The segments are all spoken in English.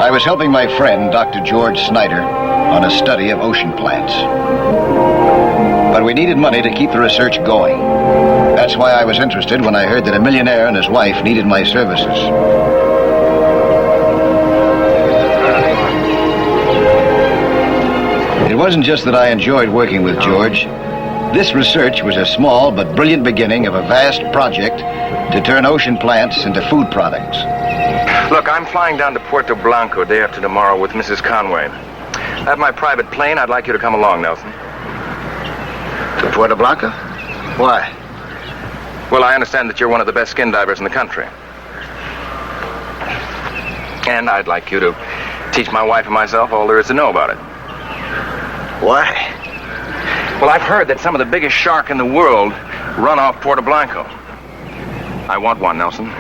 I was helping my friend, Dr. George Snyder, on a study of ocean plants. But we needed money to keep the research going. That's why I was interested when I heard that a millionaire and his wife needed my services. It wasn't just that I enjoyed working with George. This research was a small but brilliant beginning of a vast project to turn ocean plants into food products. Look, I'm flying down to Puerto Blanco day after tomorrow with Mrs. Conway. I have my private plane. I'd like you to come along, Nelson. To Puerto Blanco? Why? Well, I understand that you're one of the best skin divers in the country. And I'd like you to teach my wife and myself all there is to know about it. Why? Well, I've heard that some of the biggest shark in the world run off Puerto Blanco. I want one, Nelson.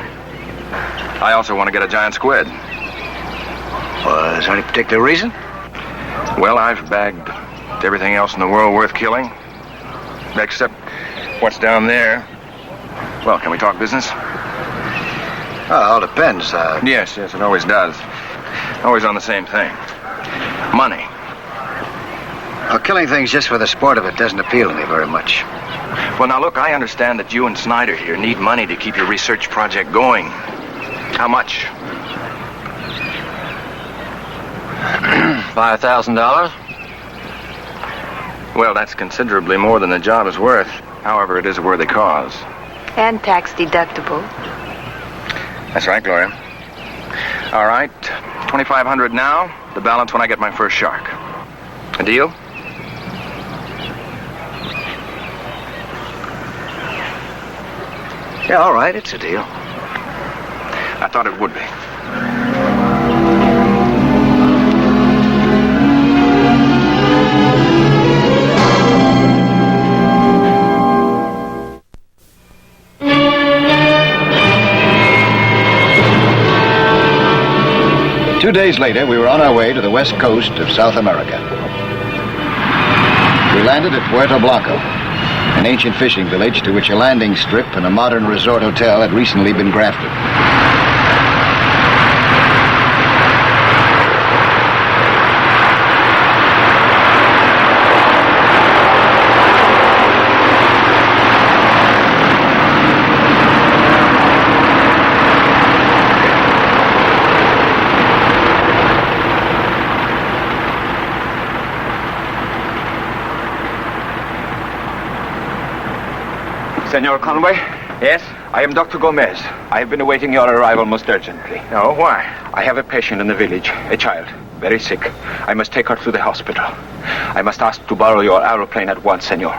I also want to get a giant squid. Well, is there any particular reason? Well, I've bagged everything else in the world worth killing. Except what's down there. Well, can we talk business? Oh, it all depends. Yes, it always does. Always on the same thing. Money. Well, killing things just for the sport of it doesn't appeal to me very much. Well, now, look, I understand that you and Snyder here need money to keep your research project going. How much? $5,000? Well, that's considerably more than the job is worth. However, it is a worthy cause. And tax deductible. That's right, Gloria. All right, $2,500 now. The balance when I get my first shark. A deal? Yeah, all right, it's a deal. I thought it would be. 2 days later, we were on our way to the west coast of South America. We landed at Puerto Blanco, an ancient fishing village to which a landing strip and a modern resort hotel had recently been grafted. Senor Conway? Yes? I am Dr. Gomez. I have been awaiting your arrival most urgently. No, why? I have a patient in the village, a child, very sick. I must take her to the hospital. I must ask to borrow your aeroplane at once, senor.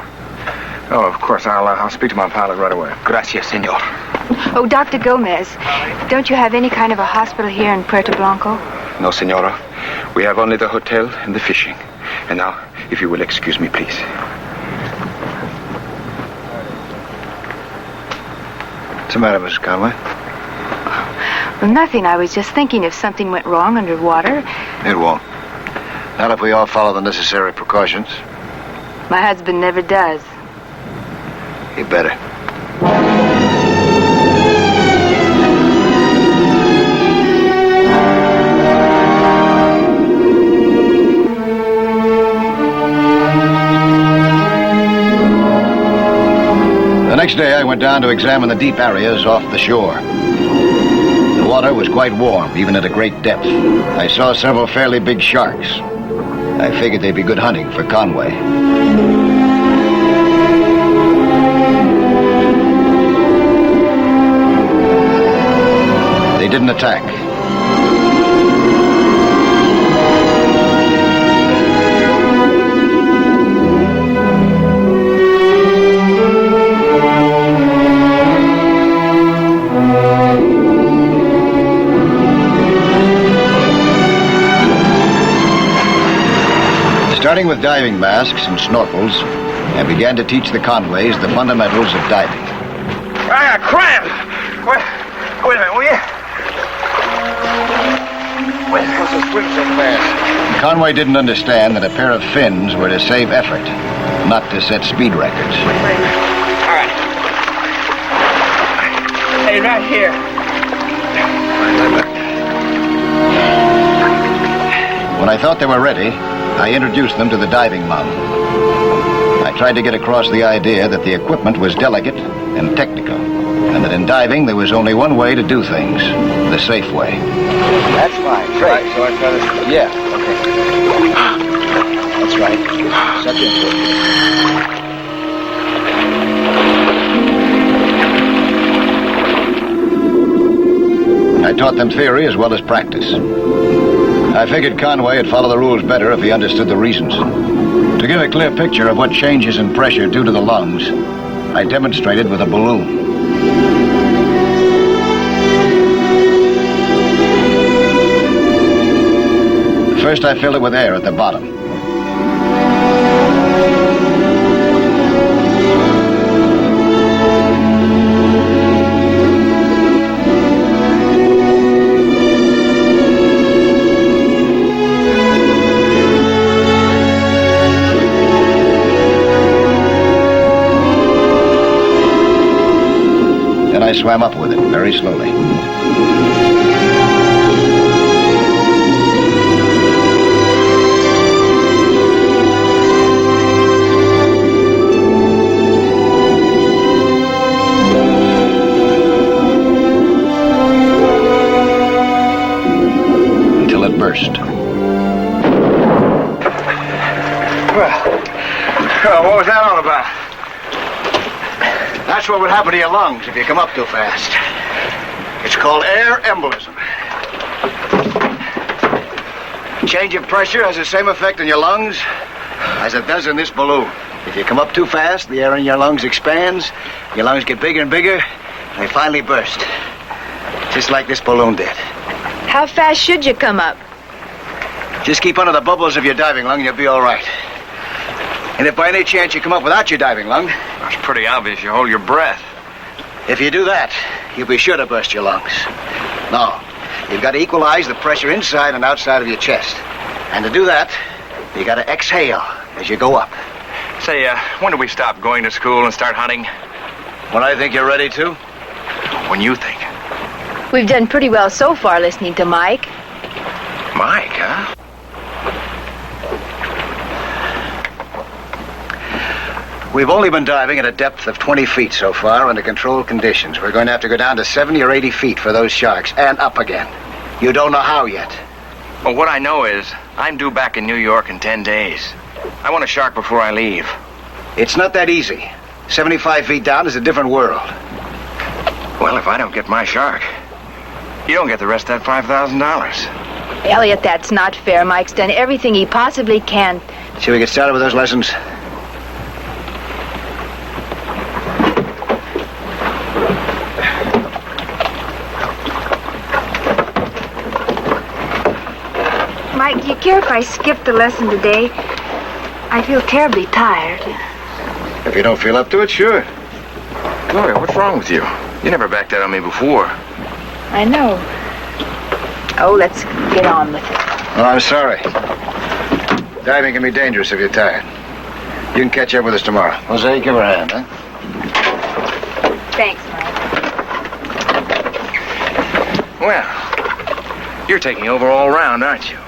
Oh, of course. I'll speak to my pilot right away. Gracias, senor. Oh, Dr. Gomez, don't you have any kind of a hospital here in Puerto Blanco? No, senora. We have only the hotel and the fishing. And now, if you will excuse me, please. What's the matter, Mrs. Conway? Well, nothing. I was just thinking if something went wrong underwater. It won't. Not if we all follow the necessary precautions. My husband never does. You better. The next day, I went down to examine the deep areas off the shore. The water was quite warm, even at a great depth. I saw several fairly big sharks. I figured they'd be good hunting for Conway. They didn't attack. Starting with diving masks and snorkels, I began to teach the Conways the fundamentals of diving. I got cramp! Wait a minute, will you? Wait, what's the swim so fast? Conway didn't understand that a pair of fins were to save effort, not to set speed records. All right. Hey, right here. When I thought they were ready, I introduced them to the diving lung. I tried to get across the idea that the equipment was delicate and technical, and that in diving there was only one way to do things, the safe way. That's fine. Right, so I try this. Yeah, okay. That's right. Suck into it. I taught them theory as well as practice. I figured Conway would follow the rules better if he understood the reasons. To give a clear picture of what changes in pressure do to the lungs, I demonstrated with a balloon. First, I filled it with air at the bottom. Then I swam up with it very slowly. Burst. Well, what was that all about? That's what would happen to your lungs if you come up too fast. It's called air embolism. Change of pressure has the same effect on your lungs as it does in this balloon. If you come up too fast, the air in your lungs expands, your lungs get bigger and bigger, and they finally burst. Just like this balloon did. How fast should you come up? Just keep under the bubbles of your diving lung and you'll be all right. And if by any chance you come up without your diving lung... It's pretty obvious you hold your breath. If you do that, you'll be sure to burst your lungs. No, you've got to equalize the pressure inside and outside of your chest. And to do that, you got to exhale as you go up. Say, when do we stop going to school and start hunting? When I think you're ready to. When you think. We've done pretty well so far listening to Mike. Mike, huh? We've only been diving at a depth of 20 feet so far under controlled conditions. We're going to have to go down to 70 or 80 feet for those sharks, and up again. You don't know how yet. Well, what I know is I'm due back in New York in 10 days. I want a shark before I leave. It's not that easy. 75 feet down is a different world. Well, if I don't get my shark, you don't get the rest of that $5,000. Elliot, that's not fair. Mike's done everything he possibly can. Shall we get started with those lessons? Mike, do you care if I skip the lesson today? I feel terribly tired. If you don't feel up to it, sure. Gloria, what's wrong with you? You never backed out on me before. I know. Oh, let's get on with it. Well, I'm sorry. Diving can be dangerous if you're tired. You can catch up with us tomorrow. Jose, give her a hand, huh? Thanks, Mike. Well, you're taking over all round, aren't you?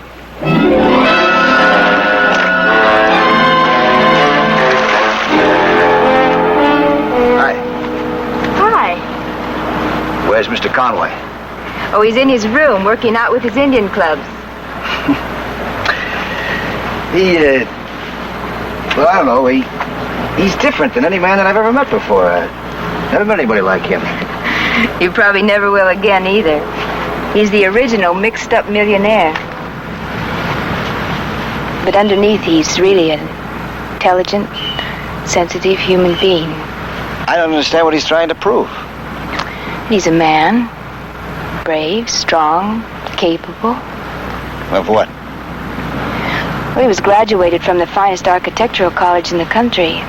Hi. Hi. Where's Mr. Conway? Oh, he's in his room working out with his Indian clubs. Well, I don't know. He's different than any man that I've ever met before. Never met anybody like him. You probably never will again either. He's the original mixed-up millionaire. But underneath, he's really an intelligent, sensitive human being. I don't understand what he's trying to prove. He's a man. Brave, strong, capable. Of what? Well, he was graduated from the finest architectural college in the country.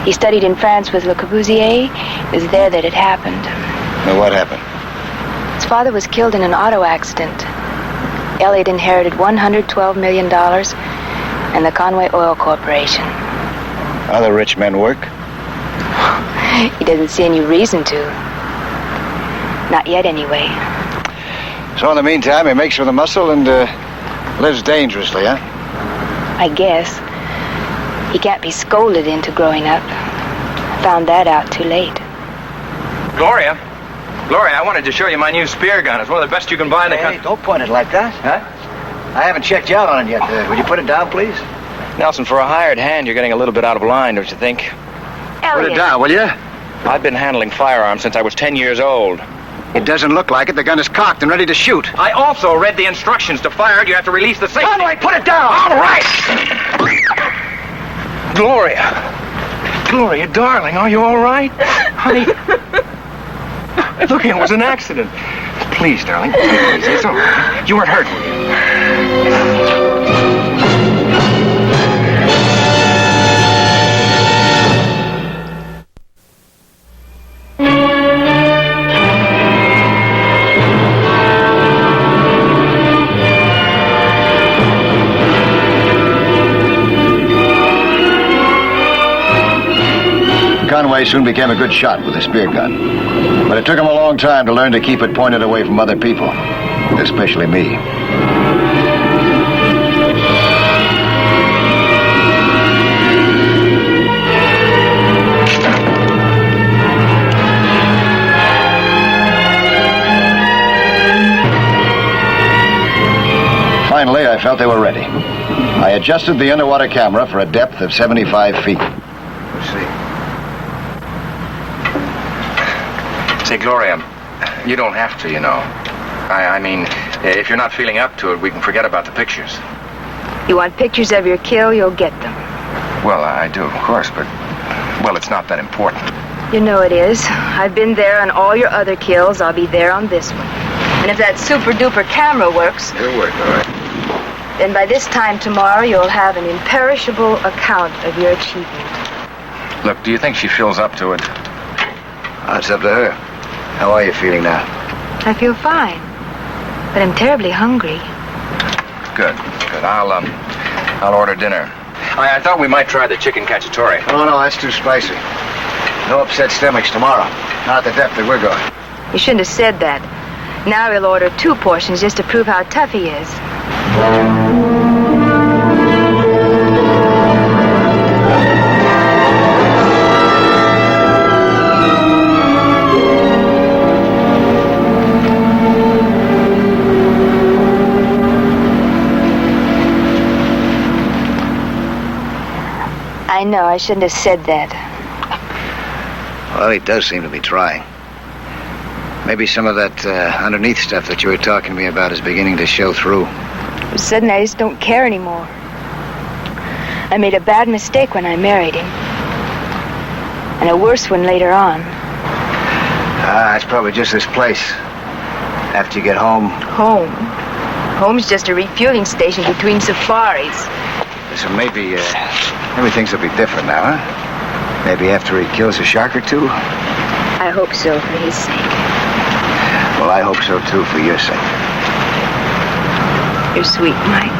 He studied in France with Le Corbusier. It was there that it happened. Now, what happened? His father was killed in an auto accident. Elliot inherited $112 million and the Conway Oil Corporation. Other rich men work? He doesn't see any reason to. Not yet, anyway. So in the meantime, he makes for the muscle and lives dangerously, huh? I guess. He can't be scolded into growing up. Found that out too late. Gloria, I wanted to show you my new spear gun. It's one of the best you can buy in the country. Hey, don't point it like that. Huh? I haven't checked you out on it yet. Would you put it down, please? Nelson, for a hired hand, you're getting a little bit out of line, don't you think? Elliot. Put it down, will you? I've been handling firearms since I was 10 years old. It doesn't look like it. The gun is cocked and ready to shoot. I also read the instructions. To fire it, you have to release the safety. Conway, put it down! All right! Gloria, darling, are you all right? Honey, look, it was an accident. Please, darling, please, it's all right. You weren't hurt, were you? Conway soon became a good shot with a spear gun. But it took him a long time to learn to keep it pointed away from other people, especially me. Finally, I felt they were ready. I adjusted the underwater camera for a depth of 75 feet. Say, Gloria, you don't have to, you know. I mean, if you're not feeling up to it, we can forget about the pictures. You want pictures of your kill, you'll get them. Well, I do, of course, but, well, it's not that important. You know it is. I've been there on all your other kills. I'll be there on this one. And if that super-duper camera works... It'll work, all right. Then by this time tomorrow, you'll have an imperishable account of your achievement. Look, do you think she feels up to it? It's up to her. How are you feeling now? I feel fine, but I'm terribly hungry. Good. I'll order dinner. I thought we might try the chicken cacciatore. Oh, no, that's too spicy. No upset stomachs tomorrow. Not at the depth that we're going. You shouldn't have said that. Now he'll order 2 portions just to prove how tough he is. I know, I shouldn't have said that. Well, he does seem to be trying. Maybe some of that underneath stuff that you were talking to me about is beginning to show through. All of a sudden, I just don't care anymore. I made a bad mistake when I married him. And a worse one later on. It's probably just this place. After you get home. Home? Home's just a refueling station between safaris. So maybe things will be different now, huh? Maybe after he kills a shark or two? I hope so, for his sake. Well, I hope so, too, for your sake. You're sweet, Mike.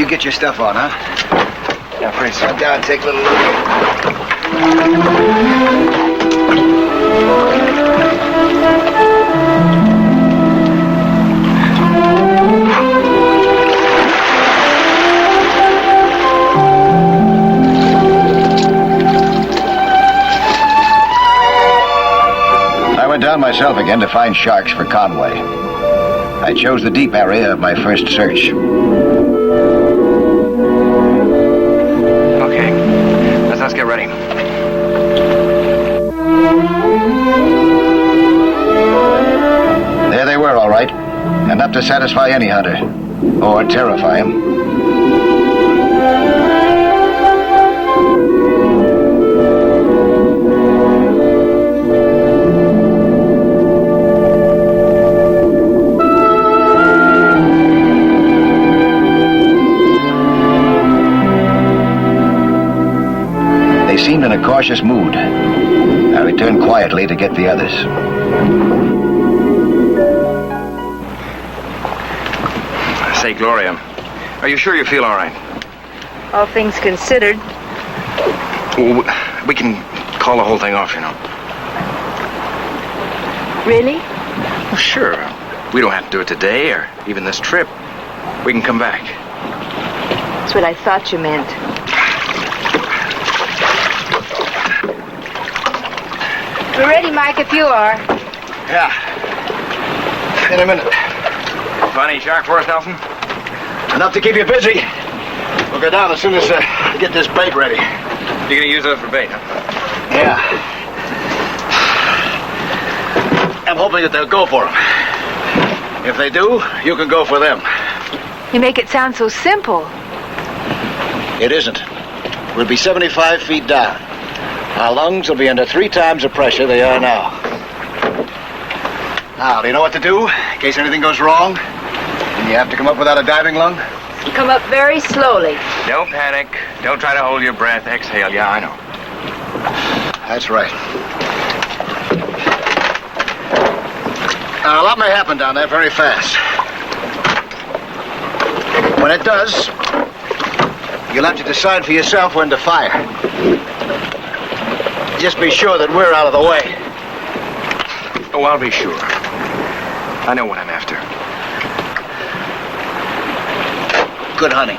Get your stuff on, huh? Yeah, afraid so. Sit down, take a little look. I went down myself again to find sharks for Conway. I chose the deep area of my first search. to satisfy any hunter, or terrify him. They seemed in a cautious mood. I returned quietly to get the others. Say, Gloria, are you sure you feel all right? All things considered. Well, we can call the whole thing off, you know. Really? Well, sure. We don't have to do it today or even this trip. We can come back. That's what I thought you meant. We're ready, Mike, if you are. Yeah. In a minute. Funny shark for us, Nelson? Enough to keep you busy. We'll go down as soon as I get this bait ready. You're going to use those for bait, huh? Yeah. I'm hoping that they'll go for them. If they do, you can go for them. You make it sound so simple. It isn't. We'll be 75 feet down. Our lungs will be under 3 times the pressure they are now. Now, do you know what to do in case anything goes wrong? And you have to come up without a diving lung? Come up very slowly. Don't panic. Don't try to hold your breath. Exhale. Yeah, I know. That's right. Now, a lot may happen down there very fast. When it does, you'll have to decide for yourself when to fire. Just be sure that we're out of the way. Oh, I'll be sure. I know what I'm after. Good hunting.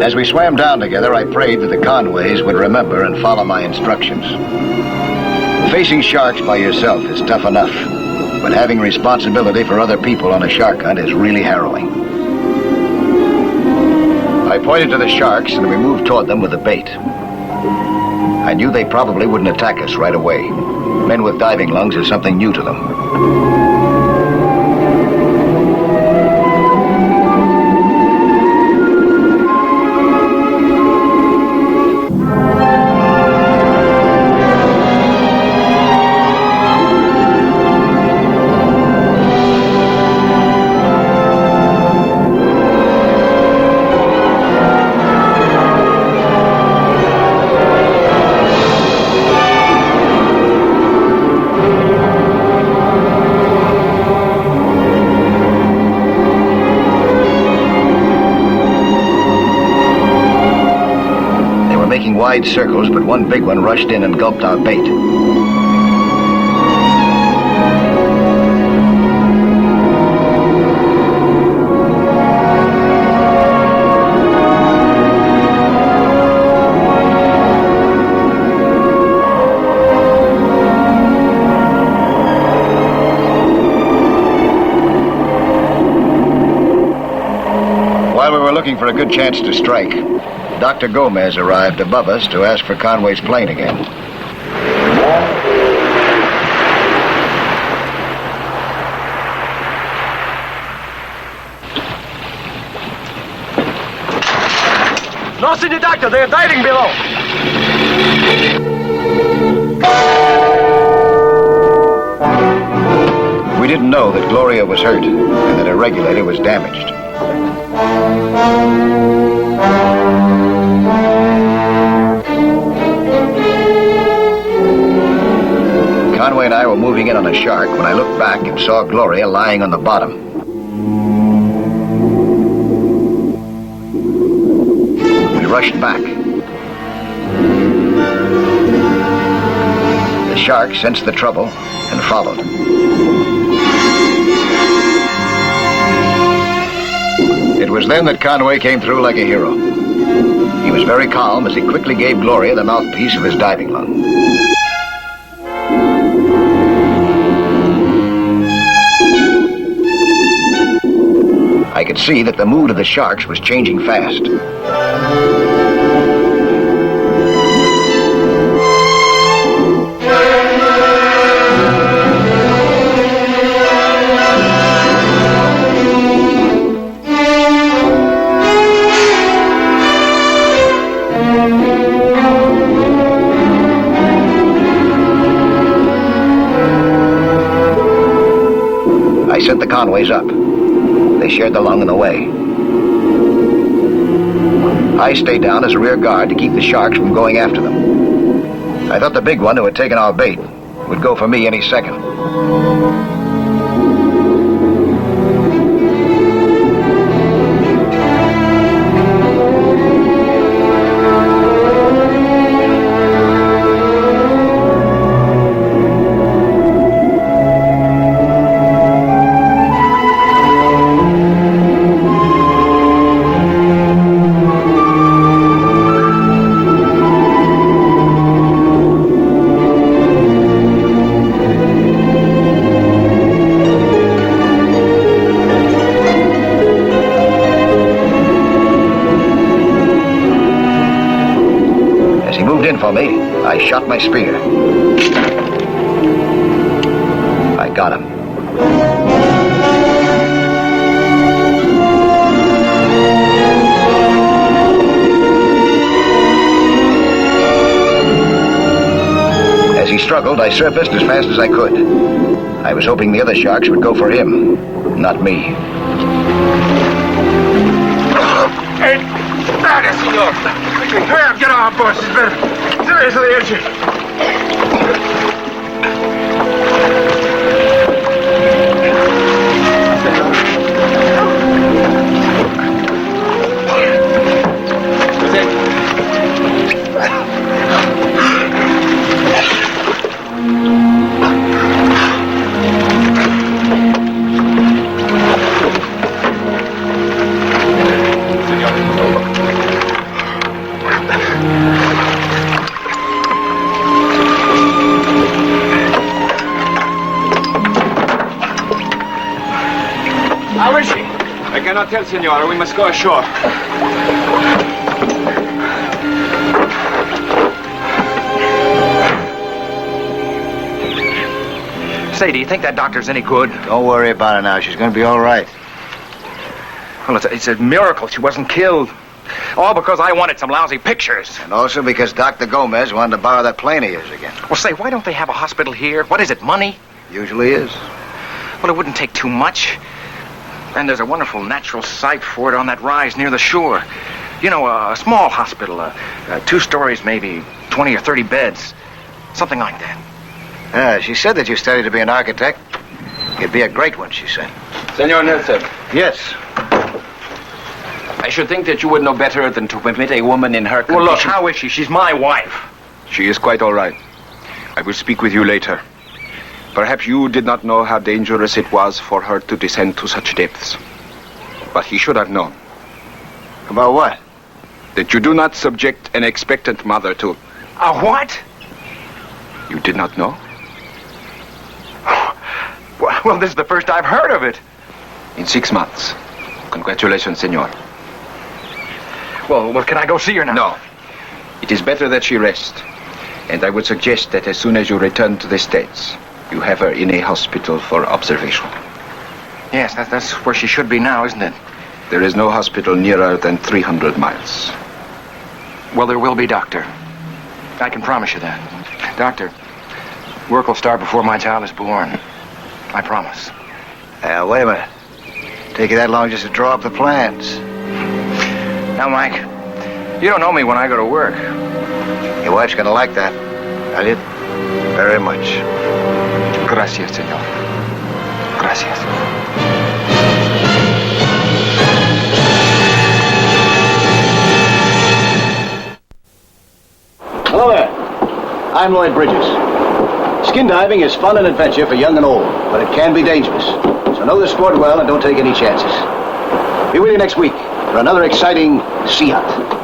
As we swam down together, I prayed that the Conways would remember and follow my instructions. Facing sharks by yourself is tough enough, but having responsibility for other people on a shark hunt is really harrowing. I pointed to the sharks and we moved toward them with the bait. I knew they probably wouldn't attack us right away. Men with diving lungs is something new to them. Wide circles, but one big one rushed in and gulped our bait. While we were looking for a good chance to strike, Dr. Gomez arrived above us to ask for Conway's plane again. No, Senior Doctor, they're diving below. We didn't know that Gloria was hurt and that her regulator was damaged. Conway and I were moving in on a shark when I looked back and saw Gloria lying on the bottom. We rushed back. The shark sensed the trouble and followed. It was then that Conway came through like a hero. He was very calm as he quickly gave Gloria the mouthpiece of his diving lung. could see that the mood of the sharks was changing fast. I sent the Conways up. They shared the lung and the way. I stayed down as a rear guard to keep the sharks from going after them. I thought the big one who had taken our bait would go for me any second. For me, I shot my spear. I got him. As he struggled, I surfaced as fast as I could. I was hoping the other sharks would go for him, not me. Hey, gracias, senor. Hurry up, get on, boss. He's been seriously injured. How is she? I cannot tell, senora. We must go ashore. Say, do you think that doctor's any good? Don't worry about her now. She's going to be all right. Well, it's a miracle she wasn't killed. All because I wanted some lousy pictures. And also because Dr. Gomez wanted to borrow that plane of yours again. Well, say, why don't they have a hospital here? What is it, money? Usually is. Well, it wouldn't take too much. And there's a wonderful natural site for it on that rise near the shore. You know, a small hospital, 2 stories maybe, 20 or 30 beds. Something like that. She said that you studied to be an architect. You'd be a great one, she said. Senor Nelson, Yes. I should think that you would know better than to permit a woman in her condition... Well, look, how is she? She's my wife. She is quite all right. I will speak with you later. Perhaps you did not know how dangerous it was for her to descend to such depths. But he should have known. About what? That you do not subject an expectant mother to... A what? You did not know? Well, this is the first I've heard of it. In 6 months. Congratulations, senor. Well, can I go see her now? No. It is better that she rest. And I would suggest that as soon as you return to the States, you have her in a hospital for observation. Yes, that's where she should be now, isn't it? There is no hospital nearer than 300 miles. Well, there will be, Doctor. I can promise you that. Doctor, work will start before my child is born. I promise. Wait a minute. Take you that long just to draw up the plans. Now, Mike, you don't know me when I go to work. Your wife's gonna like that. I did. Very much. Gracias, senor. Gracias. Hello there. I'm Lloyd Bridges. Skin diving is fun and adventure for young and old, but it can be dangerous. So know the sport well and don't take any chances. Be with you next week for another exciting sea hunt.